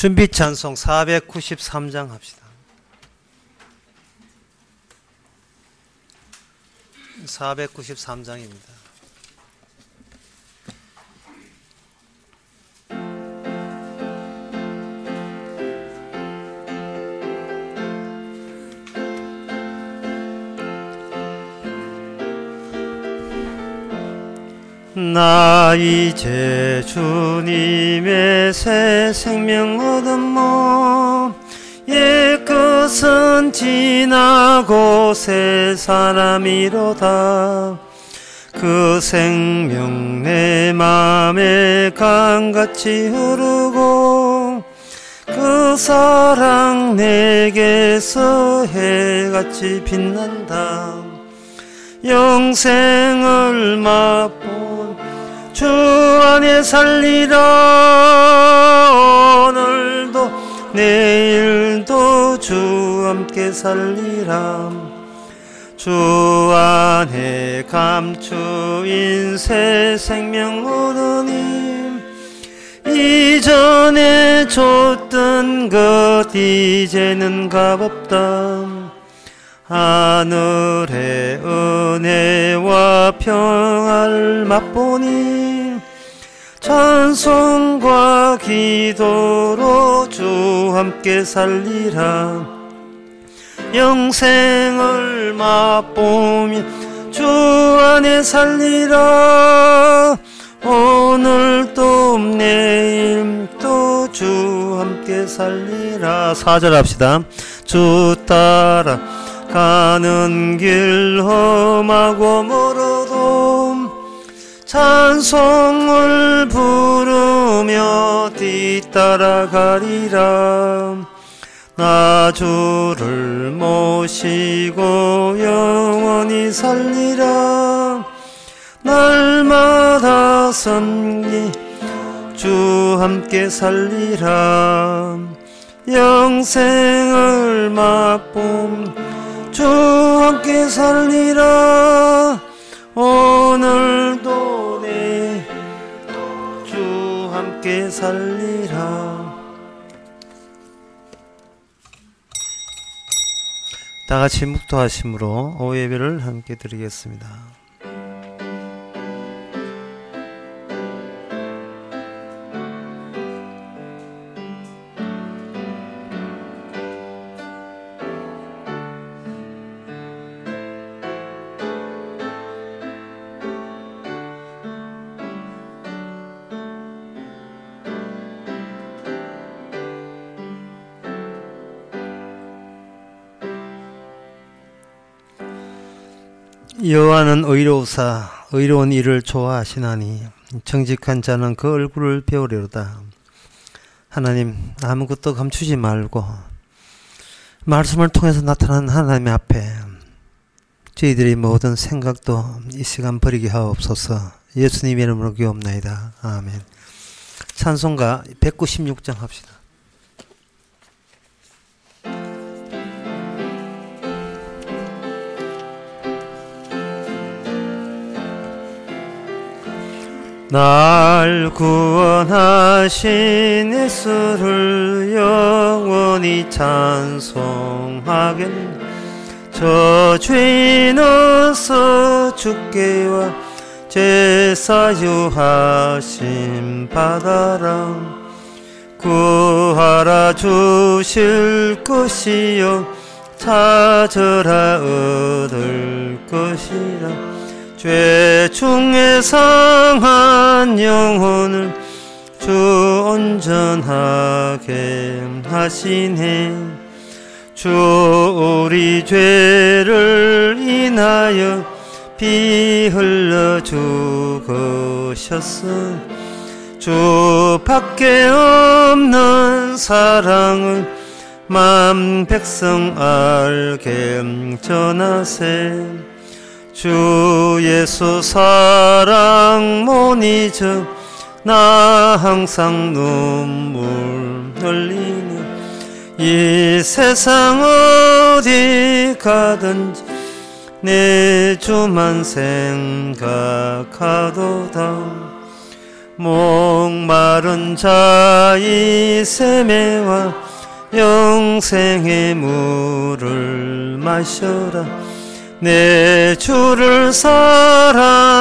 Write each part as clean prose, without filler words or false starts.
준비 찬송 493장 합시다. 493장입니다. 나 이제 주님의 새 생명 얻은 몸 옛것은 지나고 새 사람이로다. 그 생명 내 맘에 강같이 흐르고 그 사랑 내게서 해같이 빛난다. 영생을 맛본 주 안에 살리라. 오늘도 내일도 주 함께 살리라. 주 안에 감추인 새 생명 얻으니 이전에 줬던 것 이제는 값없다. 하늘의 은혜와 평화를 맛보니 찬송과 기도로 주 함께 살리라. 영생을 맛보며 주 안에 살리라. 오늘도 내일도 주 함께 살리라. 4절 합시다. 주 따라 가는 길 험하고 멀어도 찬송을 부르며 뒤따라가리라. 나 주를 모시고 영원히 살리라. 날마다 섬기 주 함께 살리라. 영생을 맛봄 주 함께 살리라. 오늘도 주 함께 살리라. 다같이 묵도하심으로 오예배를 함께 드리겠습니다. 여호와는 의로우사 의로운 일을 좋아하시나니 정직한 자는 그 얼굴을 배우려로다. 하나님, 아무것도 감추지 말고 말씀을 통해서 나타난 하나님 앞에 저희들이 모든 생각도 이 시간 버리게 하옵소서. 예수님 이름으로 기옵나이다. 아멘. 찬송가 196장 합시다. 날 구원하신 예수를 영원히 찬송하겠네. 저 죄인 어서 주께 와 제사유하심 받아라. 구하라 주실 것이요 찾으라 얻을 것이라. 죄 중에 상한 영혼을 주 온전하게 하시네. 주 우리 죄를 인하여 피 흘려 죽으셨으니 주 밖에 없는 사랑을 만 백성 알게 전하세. 주 예수 사랑 못 잊어 나 항상 눈물 흘리니 이 세상 어디 가든지 내 주만 생각하도다. 목마른 자의 세매와 영생의 물을 마셔라. 내 주를 사랑한대도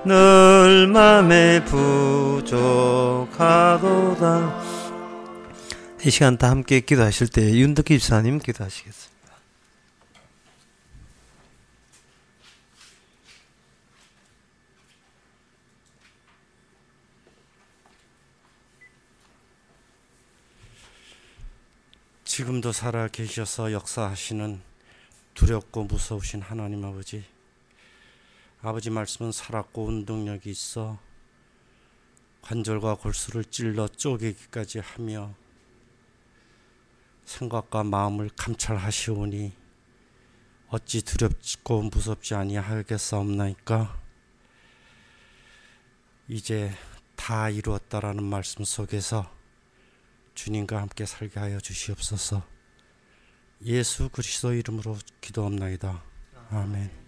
늘 맘에 부족하도다. 이 시간 다 함께 기도하실 때 윤덕기 집사님 기도하시겠습니다. 지금도 살아 계셔서 역사하시는 두렵고 무서우신 하나님 아버지, 아버지 말씀은 살았고 운동력이 있어 관절과 골수를 찔러 쪼개기까지 하며 생각과 마음을 감찰하시오니 어찌 두렵고 무섭지 아니하겠사옵나이까. 이제 다 이루었다라는 말씀 속에서 주님과 함께 살게 하여 주시옵소서. 예수 그리스도 이름으로 기도합나이다. 아멘.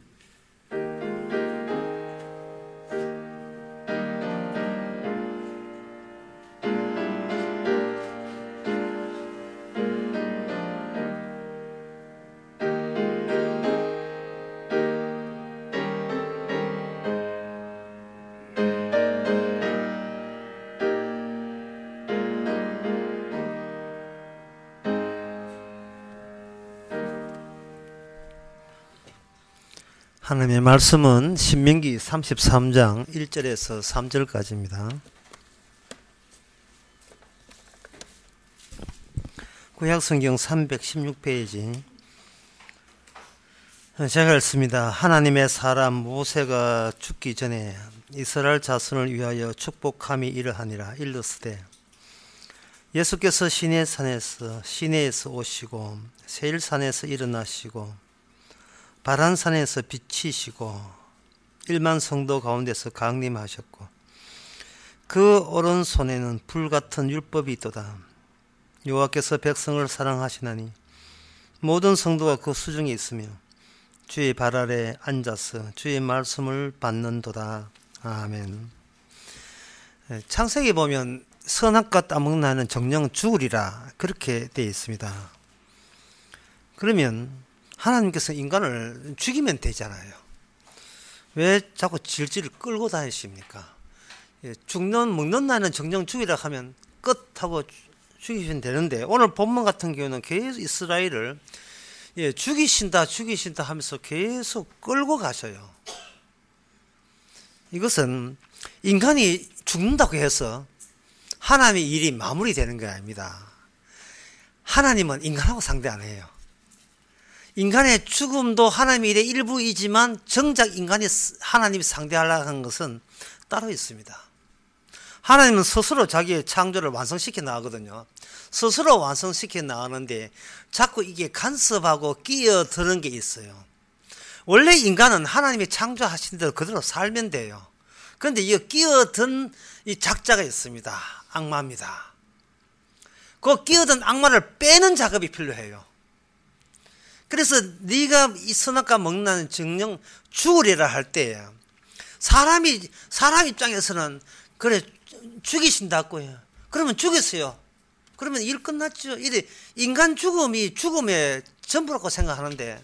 하나님의 말씀은 신명기 33장 1절에서 3절까지입니다. 구약성경 316페이지. 제가 읽습니다. 하나님의 사람 모세가 죽기 전에 이스라엘 자손을 위하여 축복함이 이러하니라. 일러스되 예수께서 시내에서 오시고 세일산에서 일어나시고 바란산에서 비치시고 1만 성도 가운데서 강림하셨고 그 오른손에는 불같은 율법이 있도다. 여호와께서 백성을 사랑하시나니 모든 성도가 그 수중에 있으며 주의 발 아래 앉아서 주의 말씀을 받는도다. 아멘. 창세기 보면 선악과 따먹나는 정령 죽으리라 그렇게 되어 있습니다. 그러면 하나님께서 인간을 죽이면 되잖아요. 왜 자꾸 질질 끌고 다니십니까? 먹는 나는 정령 죽이라 하면 끝하고 죽이시면 되는데, 오늘 본문 같은 경우는 계속 이스라엘을 죽이신다 하면서 계속 끌고 가셔요. 이것은 인간이 죽는다고 해서 하나님의 일이 마무리되는 게 아닙니다. 하나님은 인간하고 상대 안 해요. 인간의 죽음도 하나님의 일의 일부이지만 정작 인간이 하나님이 상대하려고 하는 것은 따로 있습니다. 하나님은 스스로 자기의 창조를 완성시켜 나가거든요. 스스로 완성시켜 나가는데 자꾸 이게 간섭하고 끼어드는 게 있어요. 원래 인간은 하나님이 창조하신 대로 그대로 살면 돼요. 그런데 이 끼어든 이 작자가 있습니다. 악마입니다. 그 끼어든 악마를 빼는 작업이 필요해요. 그래서 네가 이 선악과 먹는 정령 죽으리라 할 때 사람 입장에서는 그래 죽이신다고 해요. 그러면 죽였어요. 그러면 일 끝났죠. 이래 인간 죽음이 죽음의 전부라고 생각하는데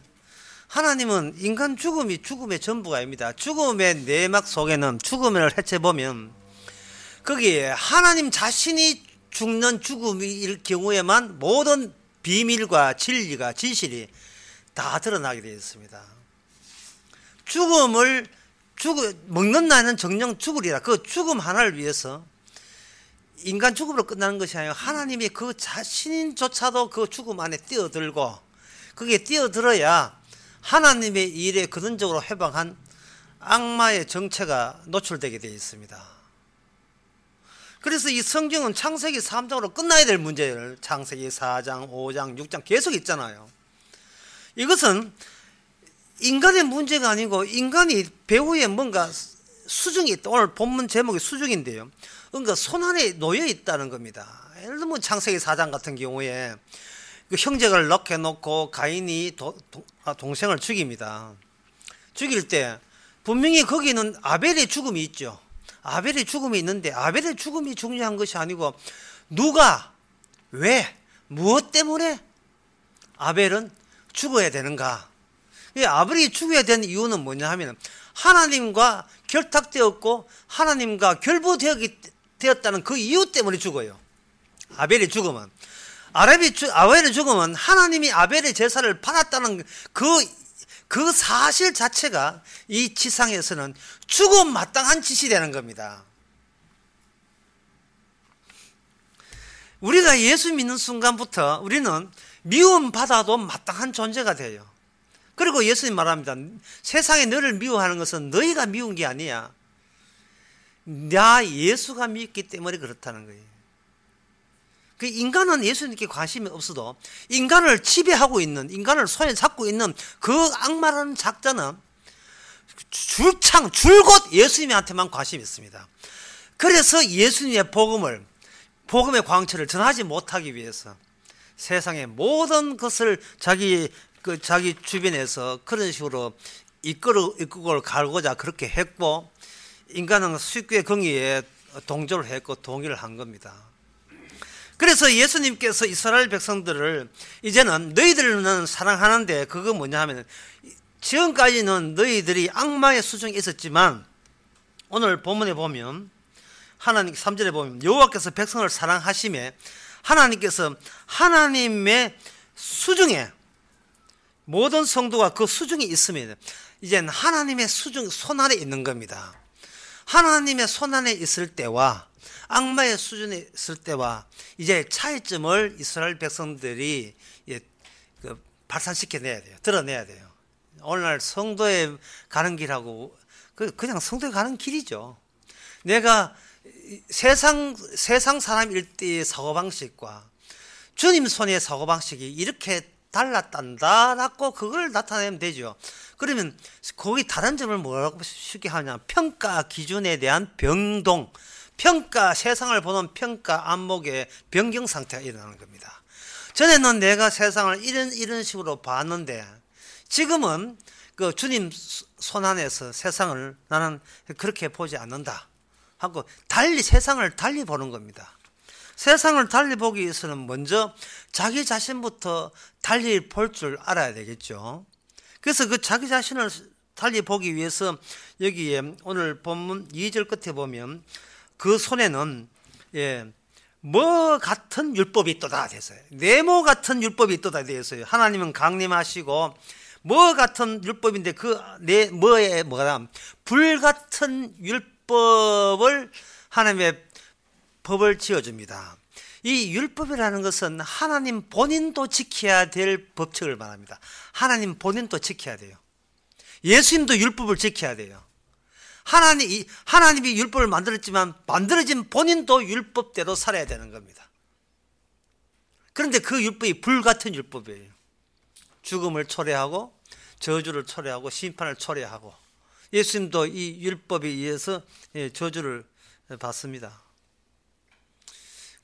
하나님은 인간 죽음이 죽음의 전부가 아닙니다. 죽음의 내막 속에는 죽음을 헤쳐보면 거기에 하나님 자신이 죽는 죽음일 경우에만 모든 비밀과 진리가 진실이 다 드러나게 되어 있습니다. 먹는 나는 정령 죽으리라. 그 죽음 하나를 위해서 인간 죽음으로 끝나는 것이 아니라 하나님이 그 자신조차도 그 죽음 안에 뛰어들고 그게 뛰어들어야 하나님의 일에 근원적으로 해방한 악마의 정체가 노출되게 되어 있습니다. 그래서 이 성경은 창세기 3장으로 끝나야 될 문제를 창세기 4장, 5장, 6장 계속 있잖아요. 이것은 인간의 문제가 아니고 인간이 배후에 뭔가 수중이 있다. 오늘 본문 제목이 수중인데요. 그러니까 손안에 놓여 있다는 겁니다. 예를 들면 창세기 4장 같은 경우에 그 형제를 넣게 놓고 가인이 동생을 죽입니다. 죽일 때 분명히 거기는 아벨의 죽음이 있죠. 아벨의 죽음이 있는데 아벨의 죽음이 중요한 것이 아니고 누가, 왜, 무엇 때문에 아벨은 죽어야 되는가? 이 아벨이 죽어야 되는 이유는 뭐냐 하면 하나님과 결탁되었고 하나님과 결부되었다는 그 이유 때문에 죽어요. 아벨의 죽음은. 아벨의 죽음은 하나님이 아벨의 제사를 받았다는 그 사실 자체가 이 지상에서는 죽음 마땅한 짓이 되는 겁니다. 우리가 예수 믿는 순간부터 우리는 미움받아도 마땅한 존재가 돼요. 그리고 예수님 말합니다. 세상에 너를 미워하는 것은 너희가 미운 게 아니야. 나 예수가 믿기 때문에 그렇다는 거예요. 그 인간은 예수님께 관심이 없어도 인간을 지배하고 있는, 인간을 손에 잡고 있는 그 악마라는 작자는 줄곧 예수님한테만 관심이 있습니다. 그래서 예수님의 복음의 광채를 전하지 못하기 위해서 세상의 모든 것을 자기 주변에서 그런 식으로 이끌고 갈고자 그렇게 했고, 인간은 수익의 공의에 동조를 했고 동의를 한 겁니다. 그래서 예수님께서 이스라엘 백성들을 이제는 너희들은 사랑하는데, 그거 뭐냐 하면 지금까지는 너희들이 악마의 수중에 있었지만 오늘 본문에 보면 하나님 3절에 보면 여호와께서 백성을 사랑하심에 하나님께서 하나님의 수중에, 모든 성도가 그 수중에 있으면 이제는 하나님의 수중 손 안에 있는 겁니다. 하나님의 손 안에 있을 때와 악마의 수준에 있을 때와 이제 차이점을 이스라엘 백성들이 발산시켜내야 돼요. 드러내야 돼요. 오늘날 성도에 가는 길하고 그냥 성도에 가는 길이죠. 내가 세상 사람일 때의 사고방식과 주님 손의 사고방식이 이렇게 달랐단다라고 그걸 나타내면 되죠. 그러면 거기 다른 점을 뭐라고 쉽게 하냐, 평가 기준에 대한 변동, 세상을 보는 평가 안목의 변경 상태가 일어나는 겁니다. 전에는 내가 세상을 이런 식으로 봤는데 지금은 그 주님 손 안에서 세상을 나는 그렇게 보지 않는다 하고 세상을 달리 보는 겁니다. 세상을 달리 보기 위해서는 먼저 자기 자신부터 달리 볼 줄 알아야 되겠죠. 그래서 그 자기 자신을 달리 보기 위해서 여기에 오늘 본문 2절 끝에 보면 그 손에는 뭐 같은 율법이 있도다 됐어요. 네모 같은 율법이 있도다 됐어요. 하나님은 강림하시고 뭐 같은 율법인데 그 뭐가 불 같은 율법을 하나님의 법을 지어줍니다. 이 율법이라는 것은 하나님 본인도 지켜야 될 법칙을 말합니다. 하나님 본인도 지켜야 돼요. 예수님도 율법을 지켜야 돼요. 하나님이 율법을 만들었지만 만들어진 본인도 율법대로 살아야 되는 겁니다. 그런데 그 율법이 불같은 율법이에요. 죽음을 초래하고 저주를 초래하고 심판을 초래하고, 예수님도 이 율법에 의해서 저주를 받습니다.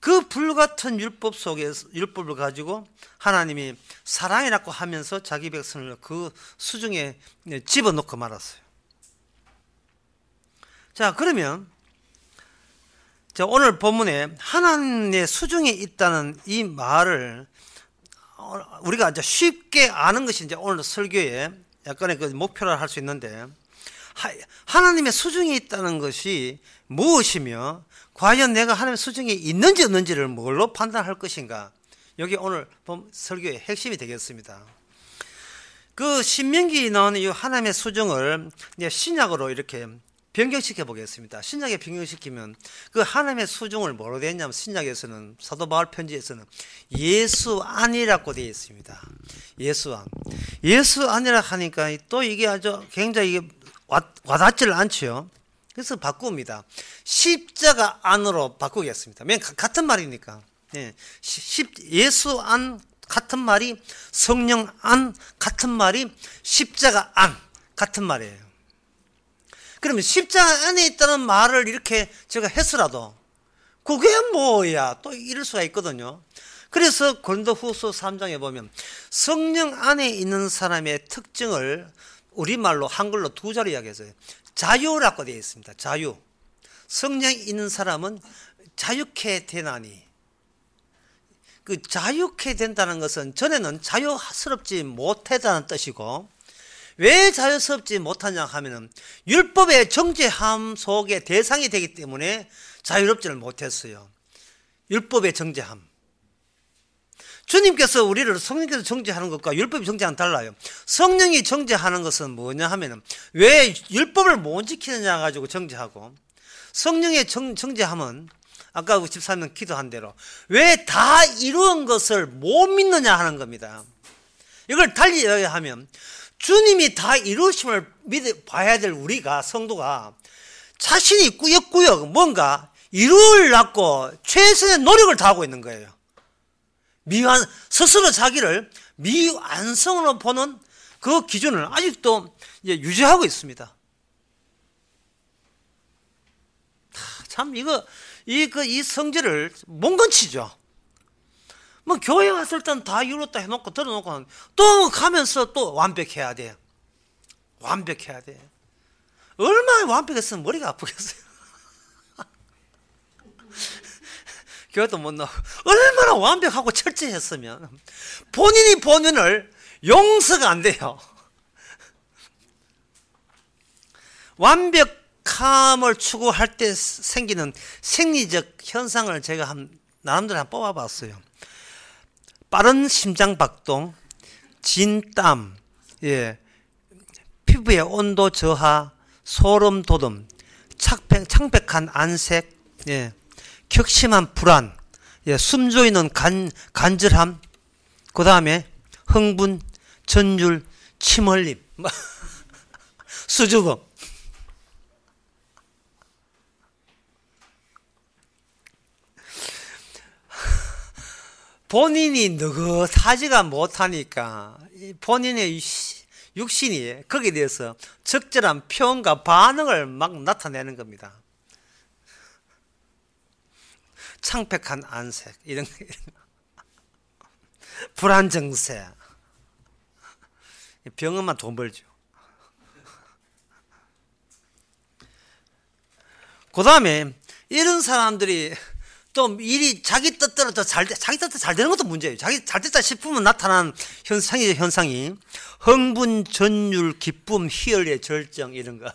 그 불같은 율법 속에서 율법을 가지고 하나님이 사랑이라고 하면서 자기 백성을 그 수중에 집어넣고 말았어요. 자, 그러면 오늘 본문에 하나님의 수중에 있다는 이 말을 우리가 이제 쉽게 아는 것이 이제 오늘 설교에 약간의 그 목표라 할 수 있는데, 하나님의 수중에 있다는 것이 무엇이며 과연 내가 하나님의 수중에 있는지 없는지를 뭘로 판단할 것인가? 여기 오늘 설교의 핵심이 되겠습니다. 그 신명기에 나오는 이 하나님의 수중을 신약으로 이렇게 변경시켜 보겠습니다. 신약에 변경시키면 그 하나님의 수중을 뭐로 되어 있냐면, 신약에서는 사도 바울 편지에서는 예수 안이라고 되어 있습니다. 예수 안. 예수 안이라 하니까 또 이게 아주 굉장히 와닿지를 않죠. 그래서 바꿉니다. 십자가 안으로 바꾸겠습니다. 같은 말이니까. 예수 안 같은 말이, 성령 안 같은 말이, 십자가 안 같은 말이에요. 그러면 십자가 안에 있다는 말을 이렇게 제가 했으라도 그게 뭐야 또 이럴 수가 있거든요. 그래서 고린도후서 3장에 보면 성령 안에 있는 사람의 특징을 우리말로 한글로 두 자로 이야기했어요. 자유라고 되어 있습니다. 자유. 성령이 있는 사람은 자유케 되나니. 그 자유케 된다는 것은 전에는 자유스럽지 못하다는 뜻이고, 왜 자유스럽지 못하냐 하면은 율법의 정죄함 속에 대상이 되기 때문에 자유롭지를 못했어요. 율법의 정죄함. 주님께서 우리를 성령께서 정죄하는 것과 율법이 정죄하는 달라요. 성령이 정죄하는 것은 뭐냐 하면은 왜 율법을 못 지키느냐 가지고 정죄하고, 성령의 정죄함은 아까 집사님 기도한 대로 왜 다 이루은 것을 못 믿느냐 하는 겁니다. 이걸 달리 이야기하면 주님이 다 이루심을 봐야 될 우리가, 성도가 자신이 꾸역꾸역 뭔가 이루려고 최선의 노력을 다하고 있는 거예요. 스스로 자기를 미완성으로 보는 그 기준을 아직도 유지하고 있습니다. 참 이 성질을 몽건치죠. 뭐 교회 왔을 땐 다 이뤘다 해놓고 들어놓고 또 가면서 또 완벽해야 돼. 완벽해야 돼. 얼마나 완벽했으면 머리가 아프겠어요. 교회도 못 나오고 얼마나 완벽하고 철저했으면 본인이 본인을 용서가 안 돼요. 완벽함을 추구할 때 생기는 생리적 현상을 제가 나름대로 한번 뽑아봤어요. 빠른 심장박동, 진땀, 피부의 온도 저하, 소름돋음, 창백한 안색, 격심한 불안, 숨조이는 간절함, 그 다음에 흥분, 전율, 침흘림, 수줍음. 본인이 느긋하지가 못하니까 본인의 육신이 거기에 대해서 적절한 표현과 반응을 막 나타내는 겁니다. 창백한 안색, 이런 불안정세. 병원만 돈 벌죠. 그 다음에 이런 사람들이 또 일이 자기 뜻대로 자기 뜻대로 잘 되는 것도 문제예요. 자기 잘 됐다 싶으면 나타나는 현상이 흥분, 전율, 기쁨, 희열의 절정, 이런 거.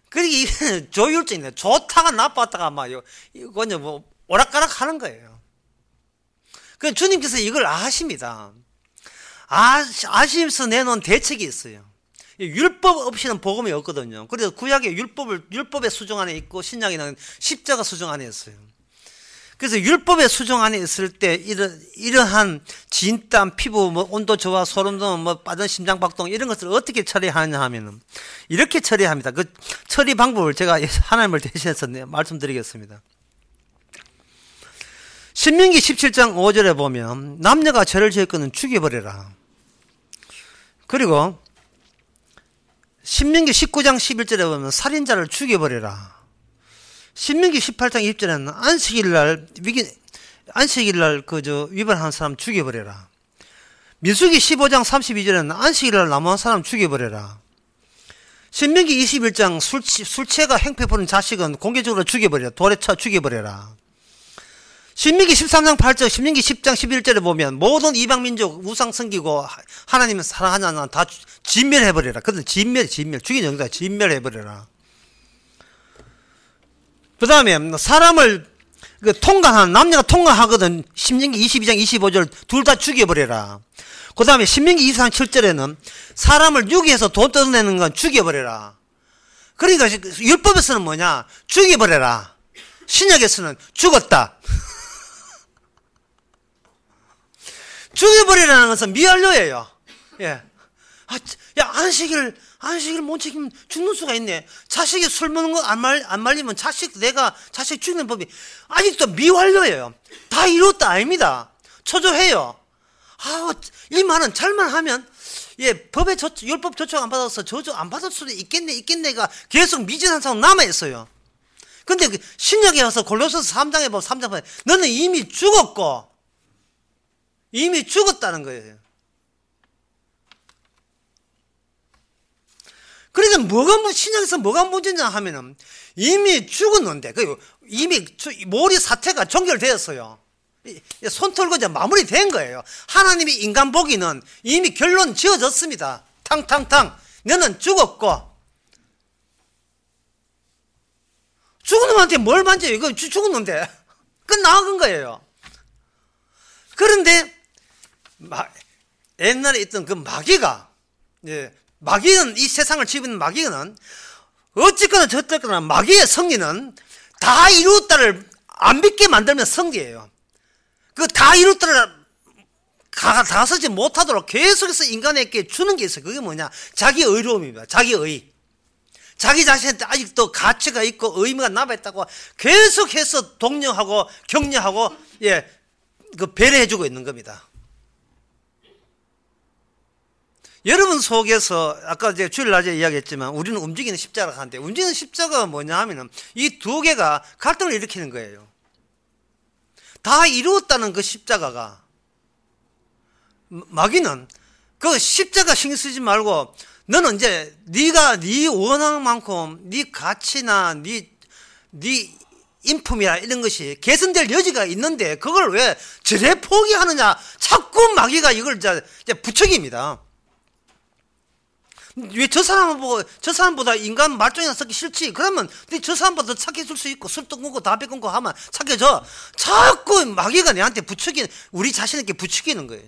그러니까 이게 조율적이네. 좋다가 나빴다가 막 이거 뭐 오락가락 하는 거예요. 그 주님께서 이걸 아십니다. 아시면서 내놓은 대책이 있어요. 율법 없이는 복음이 없거든요. 그래서 구약의 율법의 수종 안에 있고 신약에는 십자가 수종 안에 있어요. 그래서 율법의 수종 안에 있을 때 이러한 진땀, 피부, 뭐 온도 저하, 소름돋음, 뭐 빠른 심장박동 이런 것을 어떻게 처리하느냐 하면은 이렇게 처리합니다. 그 처리 방법을 제가 하나님을 대신해서 말씀드리겠습니다. 신명기 17장 5절에 보면 남녀가 죄를 지었거든 죽여버려라. 그리고 신명기 19장 11절에 보면 살인자를 죽여버려라. 신명기 18장 20절에는 안식일날 위반한 사람 죽여버려라. 민수기 15장 32절에는 안식일날 남한 사람 죽여버려라. 신명기 21장 술취가 행패 부린 자식은 공개적으로 죽여버려라. 돌에 쳐 죽여버려라. 신명기 13장 8절, 신명기 10장 11절에 보면 모든 이방민족 우상 섬기고 하나님을 사랑하지 않는 다 진멸해버려라. 그건 진멸. 죽인 영다 진멸해버려라. 그 다음에 사람을 통과하는, 남녀가 통과하거든. 신명기 22장 25절 둘 다 죽여버려라. 그 다음에 신명기 23장 7절에는 사람을 유기해서 돈 뜯어내는 건 죽여버려라. 그러니까 율법에서는 뭐냐? 죽여버려라. 신약에서는 죽었다. 죽여버리라는 것은 미완료예요. 야, 안식일 못 지키면 죽는 수가 있네. 자식이 술 먹는 거 안 말리면 자식 죽이는 법이 아직도 미완료예요. 다 이뤘다 아닙니다. 초조해요. 이 말은 잘만 하면, 법의 율법 조촉 안 받아서 저주 안 받을 수도 있겠네가 계속 미진한 상황 남아있어요. 근데 신약에 와서 골로새서 3장에 보면 3장 보면 너는 이미 죽었고, 이미 죽었다는 거예요. 그러니까 신약에서 뭐가 문제냐 하면은 이미 죽었는데, 이미 모리 사태가 종결되었어요. 손 털고 이제 마무리된 거예요. 하나님이 인간 보기는 이미 결론 지어졌습니다. 탕탕탕. 너는 죽었고. 죽은 놈한테 뭘 만져요? 이거 죽었는데. 끝나간 거예요. 그런데, 옛날에 있던 그 마귀가, 마귀는, 이 세상을 지배하는 마귀는 어쨌거나 저쨌거나 마귀의 성리는 다 이루었다를 안 믿게 만들면 성리예요. 그 다 이루었다를 다서지 못하도록 계속해서 인간에게 주는 게 있어요. 그게 뭐냐? 자기 의로움입니다. 자기 의. 자기 자신한테 아직도 가치가 있고 의미가 남아있다고 계속해서 독려하고 격려하고 배려해주고 있는 겁니다. 여러분 속에서 아까 이제 주일 낮에 이야기했지만 우리는 움직이는 십자가를 하는데, 움직이는 십자가가 뭐냐 하면은 이 두 개가 갈등을 일으키는 거예요. 다 이루었다는 그 십자가가, 마귀는 그 십자가 신경 쓰지 말고 너는 이제 네가 네 원한만큼 네 가치나 네 인품이나 이런 것이 개선될 여지가 있는데 그걸 왜 저래 포기하느냐. 자꾸 마귀가 이걸 이제 부추깁니다. 왜 저 사람을 보고 저 사람보다 인간 말종이나 썩기 싫지? 그러면 저 사람보다 더 착해질 수 있고 술 끊고 담배 끊고 하면 착해져. 자꾸 마귀가 내한테 우리 자신에게 부추기는 거예요.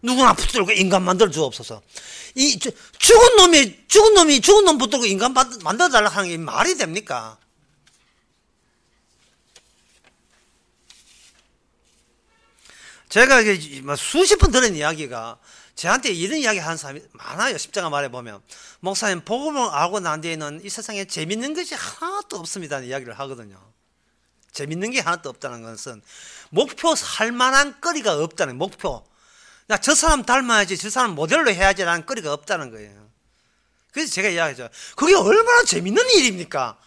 누구나 붙들고 인간 만들어 주옵소서. 죽은 놈 붙들고 인간 만들어 달라 하는 게 말이 됩니까? 제가 수십 번 들은 이야기가, 저한테 이런 이야기 하는 사람이 많아요. 십자가 말에 보면, 목사님 복음을 알고 난 뒤에는 이 세상에 재밌는 것이 하나도 없습니다 이야기를 하거든요. 재밌는 게 하나도 없다는 것은 목표 할 만한 거리가 없다는, 목표. 나 저 사람 닮아야지, 저 사람 모델로 해야지라는 거리가 없다는 거예요. 그래서 제가 이야기하죠. 그게 얼마나 재밌는 일입니까?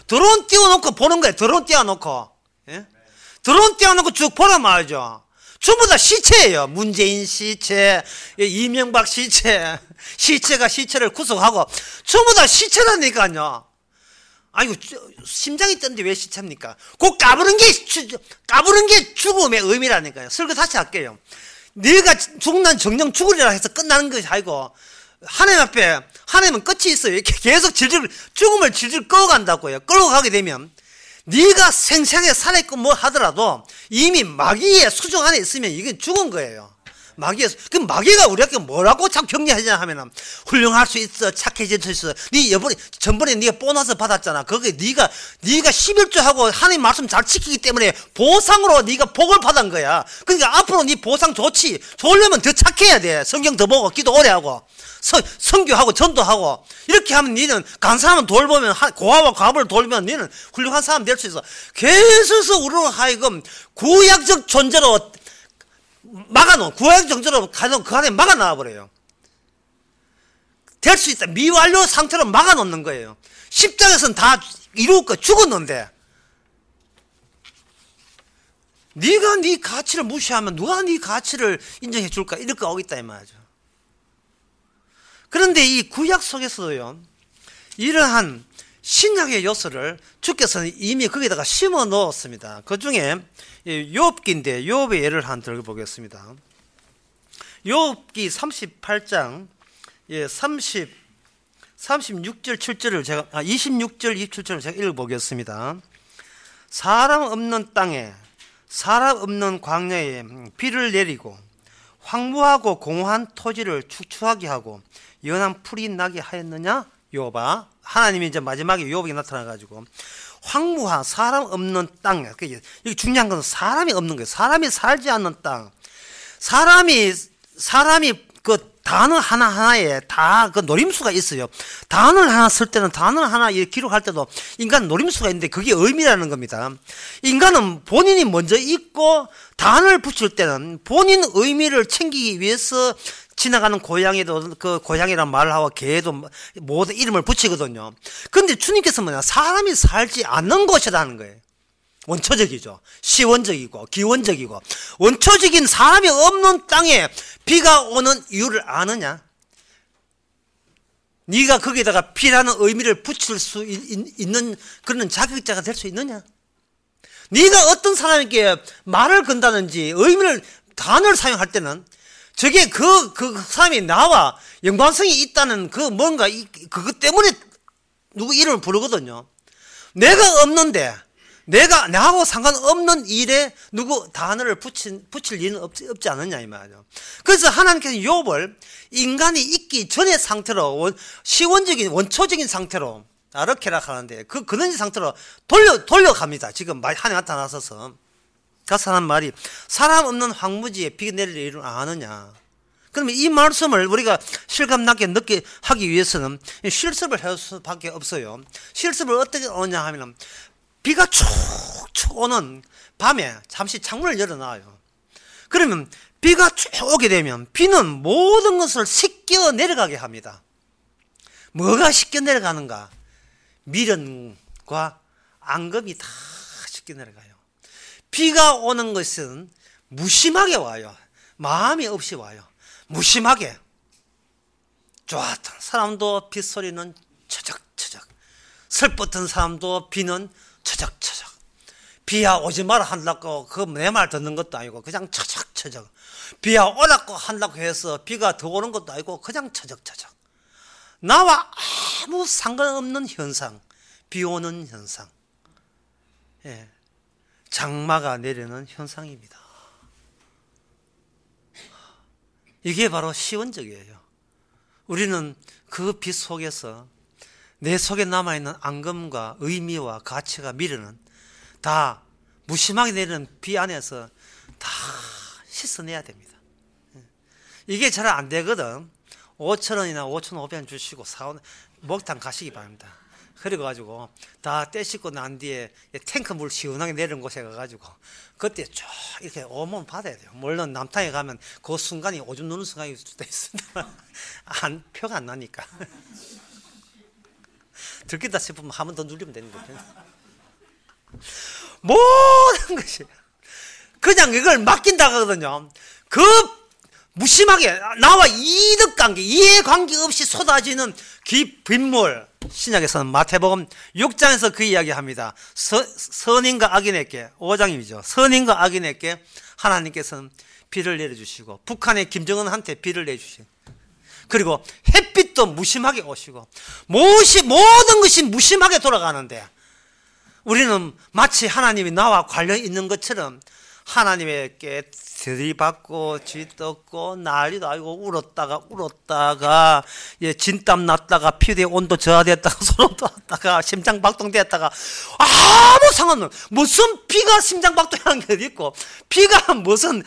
드론 띄워놓고 보는 거예요. 드론 띄워놓고. 예? 드론 띄워놓고 쭉 보란 말이죠. 전부 다 시체예요. 문재인 시체, 이명박 시체, 시체가 시체를 구속하고 전부 다 시체라니까요. 아이고, 심장이 떴는데 왜 시체입니까? 그 까부는 게 죽음의 의미라니까요. 설교 다시 할게요. 네가 죽난 정령 죽으리라 해서 끝나는 것이 아니고, 하나님 앞에, 하나님은 끝이 있어요. 이렇게 계속 죽음을 질질 끌어간다고요. 끌어가게 되면, 네가 생생하게 살아있고 뭐 하더라도 이미 마귀의 수중 안에 있으면 이게 죽은 거예요. 그럼 마귀가 우리한테 뭐라고 참 격려하냐 하면은, 훌륭할 수 있어, 착해질 수 있어. 전번에 네가 보너스 받았잖아. 거기에 네가 11조하고 하나님 말씀 잘 지키기 때문에 보상으로 네가 복을 받은 거야. 그러니까 앞으로 네 보상 좋지. 좋으려면 더 착해야 돼. 성경 더 보고 기도 오래 하고 선교하고 전도하고. 이렇게 하면 너는 간사하면 돌보면, 고아와 과부를 돌보면 너는 훌륭한 사람 될 수 있어. 계속해서 우리로 하여금 구약적 존재로 구약 정도로 가는 그 안에 막아 놔버려요. 될 수 있다. 미완료 상태로 막아 놓는 거예요. 십자가에서는 다 이루고 죽었는데, 네가 네 가치를 무시하면 누가 네 가치를 인정해 줄까? 이럴 거 오겠다 이 말이죠. 그런데 이 구약 속에서도요, 이러한 신약의 요소를 주께서는 이미 거기다가 심어 넣었습니다. 그 중에 욥기인데, 욥의 예를 한 들어보겠습니다. 욥기 38장 36절 7절을 제가 26절 27절을 제가 읽어보겠습니다. 사람 없는 땅에, 사람 없는 광야에 비를 내리고 황무하고 공허한 토지를 축축하게 하고 연한 풀이 나게 하였느냐? 욥아. 하나님이 이제 마지막에 욥에게 나타나가지고 황무한 사람 없는 땅, 이게 중요한 것은 사람이 없는 거예요. 사람이 살지 않는 땅. 사람이 그 단어 하나하나에 다 그 노림수가 있어요. 단어를 하나 쓸 때는 단어 하나 기록할 때도 인간 노림수가 있는데 그게 의미라는 겁니다. 인간은 본인이 먼저 있고 단어를 붙일 때는 본인 의미를 챙기기 위해서 지나가는 고양이도 그 고양이란 말을 하고 개도 모두 이름을 붙이거든요. 그런데 주님께서 뭐냐, 사람이 살지 않는 곳이라는 거예요. 원초적이죠. 시원적이고 네가 거기에다가 피라는 의미를 붙일 수 있는 그런 자격자가 될 수 있느냐? 네가 어떤 사람에게 말을 건다든지 의미를 단어를 사용할 때는 저게 그 사람이 나와 연관성이 있다는 그 뭔가 그것 때문에 누구 이름을 부르거든요. 내가 없는데 내가 나하고 상관없는 일에 누구 단어를 붙일 일은 없지 않느냐 이 말이죠. 그래서 하나님께서 욥을 인간이 있기 전의 상태로 시원적인 원초적인 상태로 아르케라 하는데 그런 상태로 돌려갑니다. 지금 하나님한테 나서서 가서 하는 말이 사람 없는 황무지에 비가 내릴 일은 아느냐. 그러면 이 말씀을 우리가 실감나게 늦게 하기 위해서는 실습을 할 수밖에 없어요. 실습을 어떻게 오냐 하면 비가 축축 오는 밤에 잠시 창문을 열어놔요. 그러면 비가 쭉 오게 되면 비는 모든 것을 씻겨 내려가게 합니다. 뭐가 씻겨 내려가는가? 미련과 앙금이 다 씻겨 내려가요. 비가 오는 것은 무심하게 와요. 마음이 없이 와요. 무심하게. 좋았던 사람도 빗소리는 처적처적, 슬펐던 사람도 비는 처적처적. 비야 오지 마라 한다고 그 내 말 듣는 것도 아니고 그냥 처적처적. 비야 오라고 한다고 해서 비가 더 오는 것도 아니고 그냥 처적처적. 나와 아무 상관없는 현상, 비 오는 현상, 예, 장마가 내리는 현상입니다. 이게 바로 시원적이에요. 우리는 그 빛 속에서 내 속에 남아있는 앙금과 의미와 가치가 미련은 다 무심하게 내리는 비 안에서 다 씻어내야 됩니다. 이게 잘 안 되거든. 5,000원이나 5,500원 주시고 목욕탕 가시기 바랍니다. 그래 가지고 다 떼씻고 난 뒤에 탱크 물 시원하게 내리는 곳에 가가지고 그때 쭉 이렇게 온몸 받아야 돼요. 물론 남탕에 가면 그 순간이 오줌 누는 순간일 수도 있습니다. 표가 안 나니까. 들켰다 싶으면 한 번 더 눌리면 되는 거죠. 모든 것이 그냥 이걸 맡긴다 하거든요. 그 무심하게 나와 이득관계, 이해관계 없이 쏟아지는 빗물. 신약에서는 마태복음 6장에서 그 이야기합니다. 선인과 악인에게 5장이죠. 선인과 악인에게 하나님께서는 비를 내려주시고 북한의 김정은한테 비를 내주시고 그리고 햇빛도 무심하게 오시고 모든 것이 무심하게 돌아가는데 우리는 마치 하나님이 나와 관련 있는 것처럼 하나님에게 들이받고 쥐떴고 난리도 아니고 울었다가 진땀 났다가 피부의 온도 저하됐다가 소름 돋았다가 심장박동됐다가 아무 상관없는 무슨 비가 심장박동하는 게 어디 있고 비가 무슨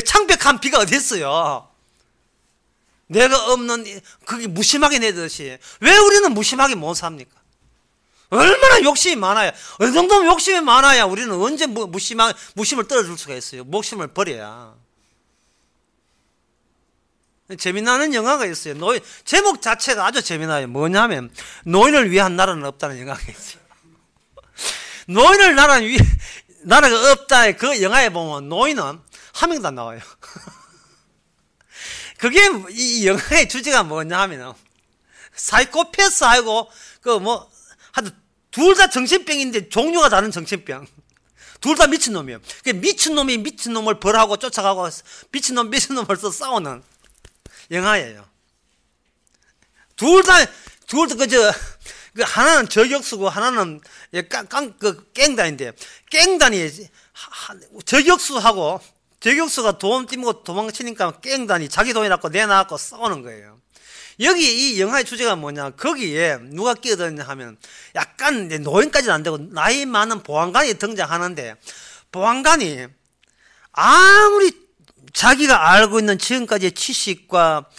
창백한 비가 어디 있어요. 내가 없는 그게 무심하게 내듯이 왜 우리는 무심하게 못 삽니까? 얼마나 욕심이 많아요. 어느 정도면 욕심이 많아야 우리는 언제 무심을 떨어질 수가 있어요. 목심을 버려야. 재미나는 영화가 있어요. 제목 자체가 아주 재미나요. 뭐냐면 노인을 위한 나라는 없다는 영화가 있어요. 노인을 나라가 없다. 그 영화에 보면 노인은 한 명도 안 나와요. 그게 이 영화의 주제가 뭐냐 하면 사이코패스하고 둘 다 정신병인데 종류가 다른 정신병. 둘 다 미친놈이에요. 미친놈이 미친놈을 벌하고 쫓아가고 미친놈을 써 싸우는 영화예요. 하나는 저격수고 하나는 깽단인데 깽단이 저격수가 돈 띠고 도망치니까 깽단이 자기 돈이라고 내놔갖고 싸우는 거예요. 여기 이 영화의 주제가 뭐냐, 거기에 누가 끼어드냐 하면 약간 노인까지는 안 되고 나이 많은 보안관이 등장하는데, 보안관이 아무리 자기가 알고 있는 지금까지의 지식과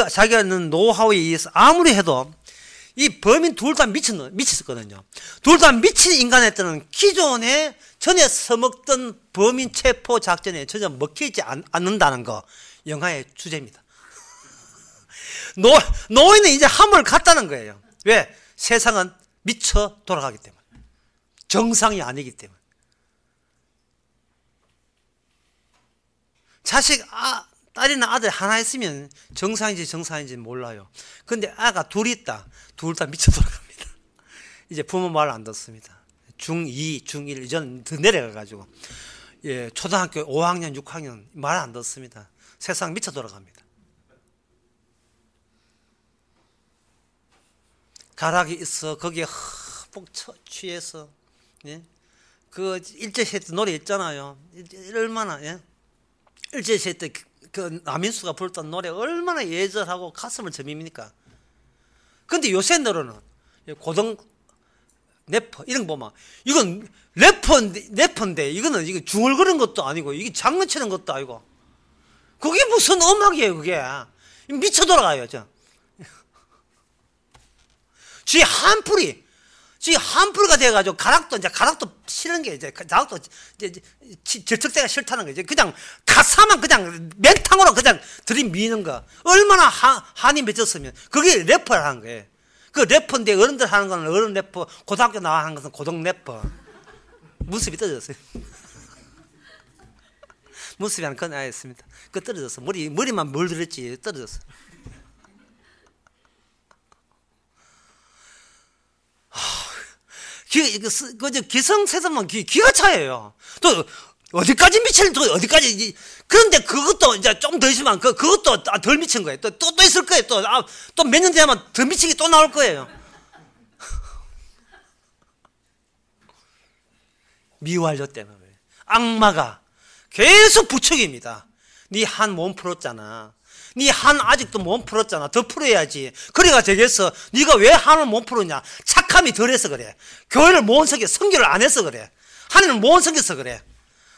자기가 있는 노하우에 의해서 아무리 해도 이 범인 둘 다 미쳤거든요. 둘 다 미친 인간한테는 기존에 전에 써먹던 범인 체포 작전에 전혀 먹히지 않는다는 거, 영화의 주제입니다. 노인은 이제 함을 갔다는 거예요. 왜? 세상은 미쳐 돌아가기 때문에. 정상이 아니기 때문에. 딸이나 아들 하나 있으면 정상인지 몰라요. 근데 아가 둘 있다. 둘 다 미쳐 돌아갑니다. 이제 부모 말 안 듣습니다. 중2, 중1 이제는 더 내려가가지고 예, 초등학교 5학년, 6학년 말 안 듣습니다. 세상 미쳐 돌아갑니다. 가락이 있어 거기에 흠뻑 취해서 예? 그 일제시대 때 노래 있잖아요. 얼마나 예? 일제시대 때 그 남인수가 불렀던 노래 얼마나 예절하고 가슴을 저밉니까? 근데 요새 노래는 고등 래퍼 이런 거 보면 이건 래퍼인데 이거는 이거 중얼거리는 것도 아니고 이게 장난치는 것도 아니고 그게 무슨 음악이에요 그게. 미쳐 돌아가요 저. 쥐 한풀이가 돼가지고 가락도 싫은 게 가락도 질척대가 싫다는 거지. 그냥 가사만 그냥 맹탕으로 그냥 들이미는 거. 얼마나 한이 맺혔으면 그게 래퍼를 하는 거예요. 그 래퍼인데 어른들 하는 거는 어른 래퍼, 고등학교 나와 하는 것은 고등 래퍼. 모습이 떨어졌어요. 모습이 하나 그건 아였습니다. 그 떨어졌어. 머리만 물들었지 떨어졌어. 기성세대만 기가 차요. 또 어디까지 미칠 또 어디까지. 그런데 그것도 이제 좀 더 있으면 그것도 덜 미친 거예요. 또 있을 거예요. 또 몇 년 뒤에만 더 미치게 또 나올 거예요. 미완료 때문에 악마가 계속 부추깁니다. 네 한 몸 풀었잖아. 네 한 아직도 못 풀었잖아. 더 풀어야지. 그래가 되겠어. 네가 왜 한을 못 풀었냐? 착함이 덜해서 그래. 교회를 못 섬겨, 성교를 안 해서 그래. 하나님을 못 섬겨서 그래.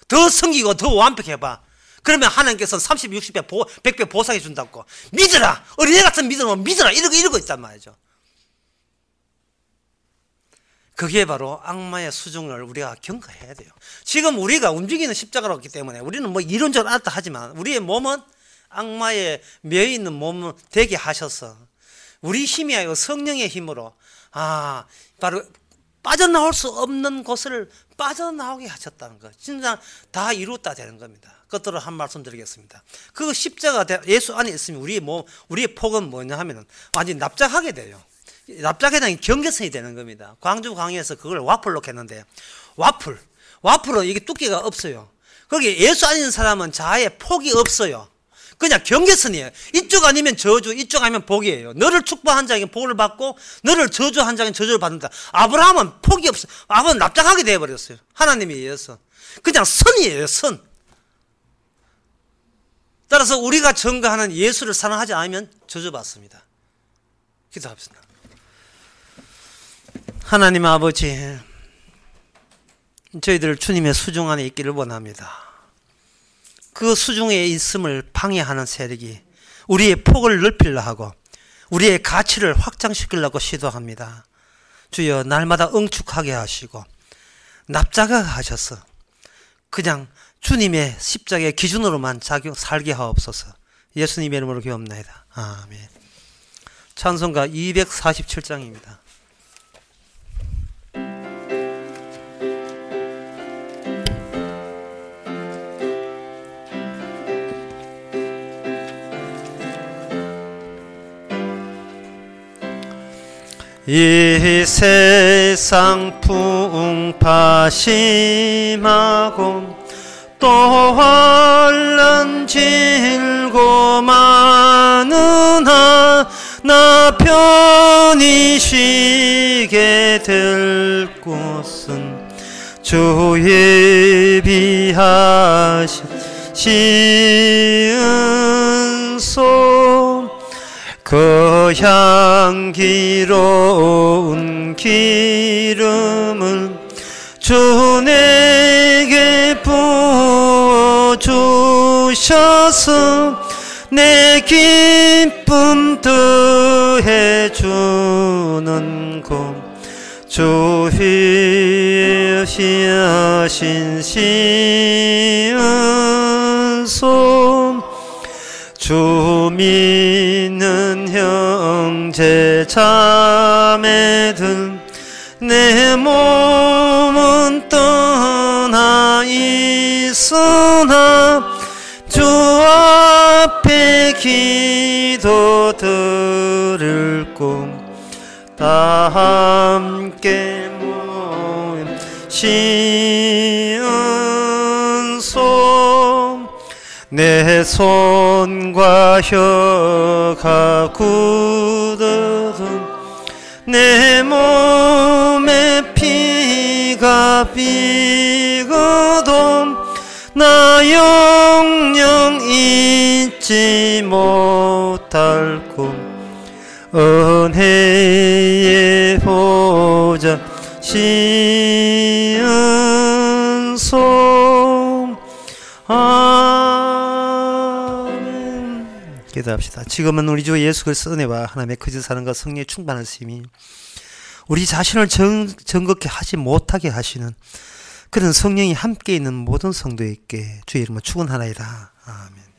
더 섬기고 더 완벽해봐. 그러면 하나님께서 30, 60배, 100배 보상해 준다고. 믿어라. 어린애 같은 믿으면 믿어라. 이러고 있단 말이죠. 그게 바로 악마의 수중을 우리가 경고해야 돼요. 지금 우리가 움직이는 십자가로 있기 때문에 우리는 뭐 이론적으로 알았다 하지만 우리의 몸은 악마의 매여 있는 몸을 되게 하셔서 우리 힘이 아니고 성령의 힘으로 바로 빠져나올 수 없는 곳을 빠져나오게 하셨다는 것. 진짜 다 이루었다 되는 겁니다. 그것들을 한 말씀 드리겠습니다. 그 십자가 예수 안에 있으면 우리의 폭은 뭐냐 하면은 완전히 납작하게 돼요. 납작하게 경계선이 되는 겁니다. 광주 광야에서 그걸 와플로 했는데 와플은 이게 두께가 없어요. 거기 예수 안에 있는 사람은 자아의 폭이 없어요. 그냥 경계선이에요. 이쪽 아니면 저주, 이쪽 아니면 복이에요. 너를 축복한 자에게 복을 받고 너를 저주한 자에게 저주를 받는다. 아브라함은 폭이 없어. 아브라함은 납작하게 되어버렸어요. 하나님에 의해서. 그냥 선이에요, 선. 따라서 우리가 증거하는 예수를 사랑하지 않으면 저주받습니다. 기도합시다. 하나님 아버지, 저희들 주님의 수중 안에 있기를 원합니다. 그 수중에 있음을 방해하는 세력이 우리의 폭을 넓히려 하고 우리의 가치를 확장시키려고 시도합니다. 주여 날마다 응축하게 하시고 납작하게 하셔서 그냥 주님의 십자가의 기준으로만 살게 하옵소서. 예수님의 이름으로 기도합니다. 아멘. 찬송가 247장입니다. 이 세상 풍파심하고 또 환난 질고 많으나 나 편히 쉬게 될 곳은 주의 비하신 시은소 그 향기로운 기름을 주 내게 부어주셔서 내 기쁨 더해주는 곳 주 휘하신 시은소 주 믿는 형제 자매들 내 몸은 떠나 있으나 주 다 함께 모인 시은소 내 손과 혀가 굳어도 내 몸에 피가 비거도 나 영영 잊지 못할 꿈 은혜의 보좌 시은소 아멘. 기도합시다. 지금은 우리 주 예수 그리스도의 은혜와 하나님의 거짓 사랑과 성령의 충만하심이 우리 자신을 정겁게 하지 못하게 하시는 그런 성령이 함께 있는 모든 성도에게 주의 이름으로 축원하나이다. 아멘.